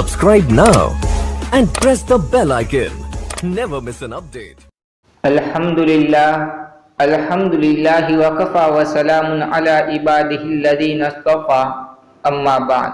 Subscribe now and press the bell icon. Never miss an update. Alhamdulillah wa kafa wa salamun ala ibadihi alladhina istafa, amma ba'd.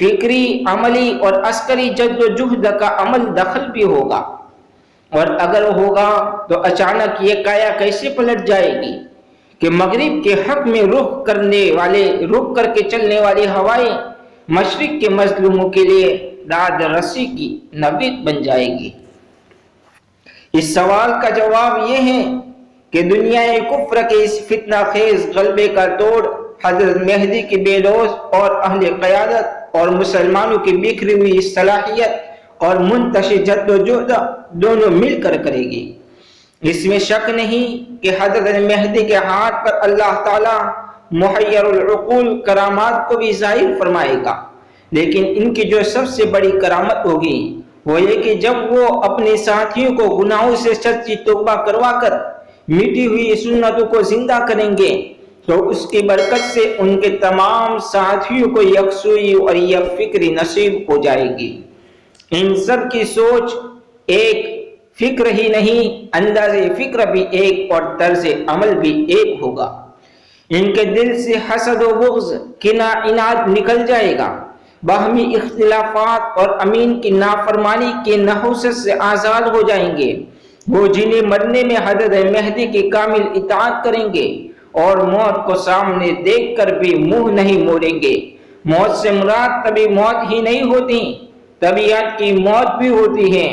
فکری، عملی اور عسکری جد و جہد کا عمل دخل بھی ہوگا، اور اگر ہوگا تو اچانک یہ کایا کیسے پلٹ جائے گی کہ مغرب کے حق میں رخ کر کے چلنے والی ہوائیں مشرق کے مظلوموں کے لیے داد رسی کی نوید بن جائے گی۔ اس سوال کا جواب یہ ہے کہ دنیا کفر کے اس فتنہ خیز غلبے کا توڑ حضرت مہدی کی بے لوث اور اہل قیادت اور مسلمانوں کی بکھری ہوئی صلاحیت اور منتشر جد و جہد دونوں مل کر کرے گی۔ اس میں شک نہیں کہ حضرت مہدی کے ہاتھ پر اللہ تعالی محیر العقول کرامات کو بھی ظاہر فرمائے گا، لیکن ان کی جو سب سے بڑی کرامت ہوگی وہ یہ کہ جب وہ اپنے ساتھیوں کو گناہوں سے سچی توبہ کروا کر مٹی ہوئی سنتوں کو زندہ کریں گے تو اس کی برکت سے ان کے تمام ساتھیوں کو یکسوئی اور یک فکری نصیب ہو جائے گی۔ ان سب کی سوچ ایک، فکر ہی نہیں انداز فکر بھی ایک اور طرز عمل بھی ایک ہوگا۔ ان کے دل سے حسد و بغض، کینہ، عناد نکل جائے گا، باہمی اختلافات اور امین کی نافرمانی کے نحوست سے آزاد ہو جائیں گے۔ وہ جنہیں مرنے میں حضرت مہدی کی کامل اطاعت کریں گے اور موت کو سامنے دیکھ کر بھی منہ نہیں موڑیں گے۔ موت سے مراد تبھی موت ہی نہیں ہوتی، طبیعت کی موت بھی ہوتی ہے۔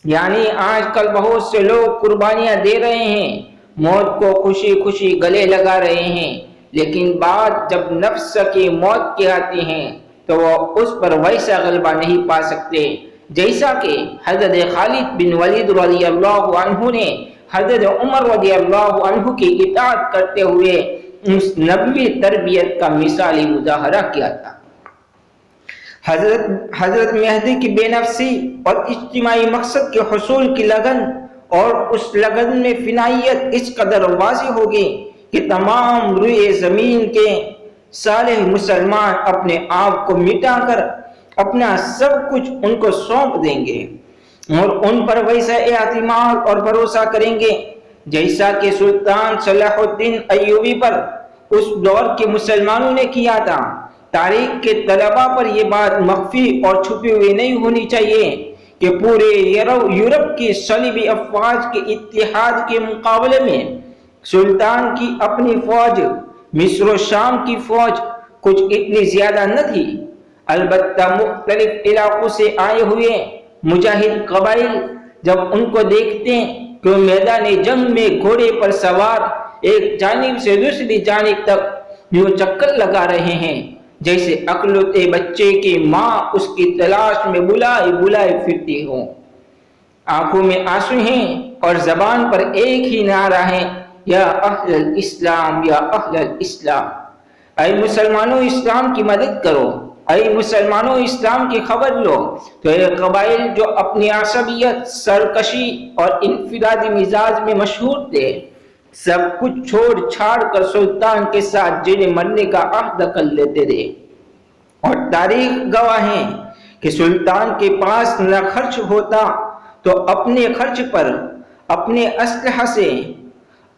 یعنی آج کل بہت سے لوگ قربانیاں دے رہے ہیں، موت کو خوشی خوشی گلے لگا رہے ہیں، لیکن بات جب نفس کی موت کی آتی ہے تو وہ اس پر ویسا غلبہ نہیں پا سکتے جیسا کہ حضرت خالد بن ولید رضی اللہ عنہ نے حضرت عمر رضی اللہ عنہ کی اطاعت کرتے ہوئے اس نبوی تربیت کا مثالی مظاہرہ کیا تھا۔ حضرت مہدی کی بے نفسی اور اجتماعی مقصد کے حصول کی لگن اور اس لگن میں فنائیت اس قدر واضح ہوگی کہ تمام روئے زمین کے صالح مسلمان اپنے آپ کو مٹا کر اپنا سب کچھ ان کو سونپ دیں گے اور ان پر ویسا اعتماد اور بھروسہ کریں گے جیسا کہ سلطان صلاح الدین ایوبی پر اس دور کے مسلمانوں نے کیا تھا۔ تاریخ کے طلباء پر یہ بات مخفی اور چھپی ہوئی نہیں ہونی چاہیے کہ پورے یورپ کی صلیبی افواج کے اتحاد کے مقابلے میں سلطان کی اپنی فوج، مصر و شام کی فوج کچھ اتنی زیادہ نہ تھی۔ البتہ مختلف علاقوں سے آئے ہوئے مجاہد قبائل جب ان کو دیکھتے کہ وہ میدان جنگ میں گھوڑے پر سوار ایک جانب سے دوسری جانب تک یوں چکر لگا رہے ہیں جیسے اکلوتے بچے کی ماں اس کی تلاش میں بلائے بلائے پھرتی ہو، آنکھوں میں آنسو ہیں اور زبان پر ایک ہی نعرہ ہے، یا اہل الاسلام یا اہل الاسلام، اے مسلمانوں اسلام کی مدد کرو، اے مسلمانوں اسلام کی خبر لو۔ تو یہ قبائل جو اپنی عصبیت، سرکشی اور انفرادی مزاج میں مشہور تھے، سب کچھ چھوڑ چھاڑ کر سلطان کے ساتھ جینے مرنے کا عہد کر لیتے تھے، اور تاریخ گواہ ہے کہ سلطان کے پاس نہ خرچ ہوتا تو اپنے خرچ پر، اپنے اسلحہ سے،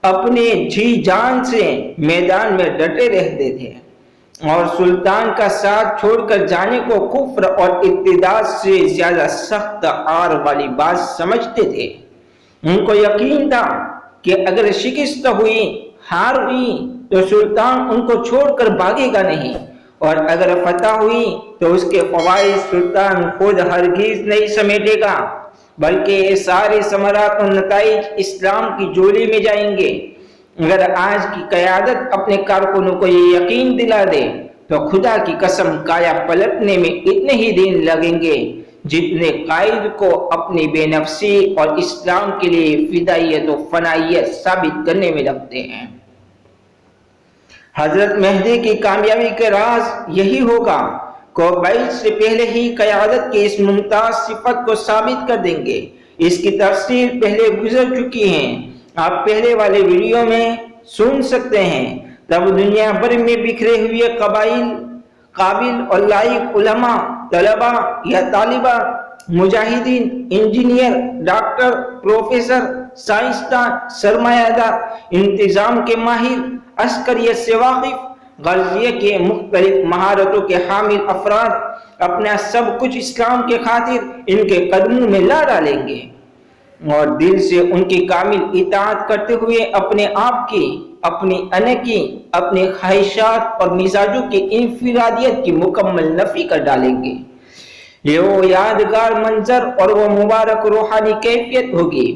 اپنے جی جان سے میدان میں ڈٹے رہتے تھے، اور سلطان کا ساتھ چھوڑ کر جانے کو کفر اور ارتداد سے زیادہ سخت آر والی بات سمجھتے تھے۔ ان کو یقین تھا کہ اگر شکست ہوئی، ہار ہوئی تو سلطان ان کو چھوڑ کر بھاگے گا نہیں، اور اگر فتح ہوئی تو اس کے فوائد سلطان خود ہرگز نہیں سمیٹے گا، بلکہ یہ سارے ثمرات و نتائج اسلام کی جولی میں جائیں گے۔ اگر آج کی قیادت اپنے کارکنوں کو یہ یقین دلا دے تو خدا کی قسم کایا پلٹنے میں اتنے ہی دن لگیں گے جتنے قائد کو اپنی بے نفسی اور اسلام کے لیے فدائیت و فنائیت ثابت کرنے میں لگتے ہیں۔ حضرت مہدی کی کامیابی کے راز یہی ہوگا کہ وہ بیعت سے پہلے ہی قیادت کی اس ممتاز صفت کو ثابت کر دیں گے۔ اس کی تفصیل پہلے گزر چکی ہیں، آپ پہلے والے ویڈیو میں سن سکتے ہیں۔ تب دنیا بھر میں بکھرے ہوئے قبائل قابل اور لائق علماء، طلباء یا طالبہ، مجاہدین، انجینئر، ڈاکٹر، پروفیسر، سائنسدان، سرمایہ دار، انتظام کے ماہر، عسکریت سے واقف، غرض یہ کہ مختلف مہارتوں کے حامل افراد اپنا سب کچھ اسلام کے خاطر ان کے قدموں میں لا ڈالیں گے اور دل سے ان کی کامل اطاعت کرتے ہوئے اپنے آپ کی، اپنی انا کی، اپنے خواہشات اور مزاجوں کی انفرادیت کی مکمل نفی کر ڈالیں گے۔ یہ وہ یادگار منظر اور وہ مبارک روحانی کیفیت ہوگی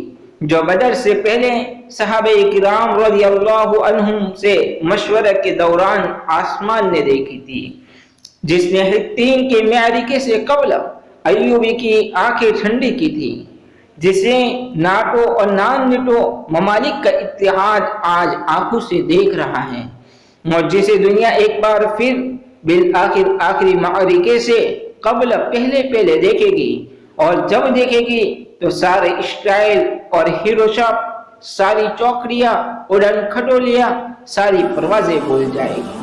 جو بدر سے پہلے صحابہ کرام رضی اللہ عنہم سے مشورہ کے دوران آسمان نے دیکھی تھی، جس نے حطین کے معرکے سے قبل ایوبی کی آنکھیں ٹھنڈی کی تھی، جسے ناٹو اور نان نیٹو ممالک کا اتحاد آج آنکھوں سے دیکھ رہا ہے، اور جسے دنیا ایک بار پھر بالآخر آخری معرکے سے قبل پہلے دیکھے گی، اور جب دیکھے گی تو سارے اسرائیل اور ہیروشا، ساری چوکڑیاں، اڑن کھٹولیاں، ساری پروازیں بھول جائے گی۔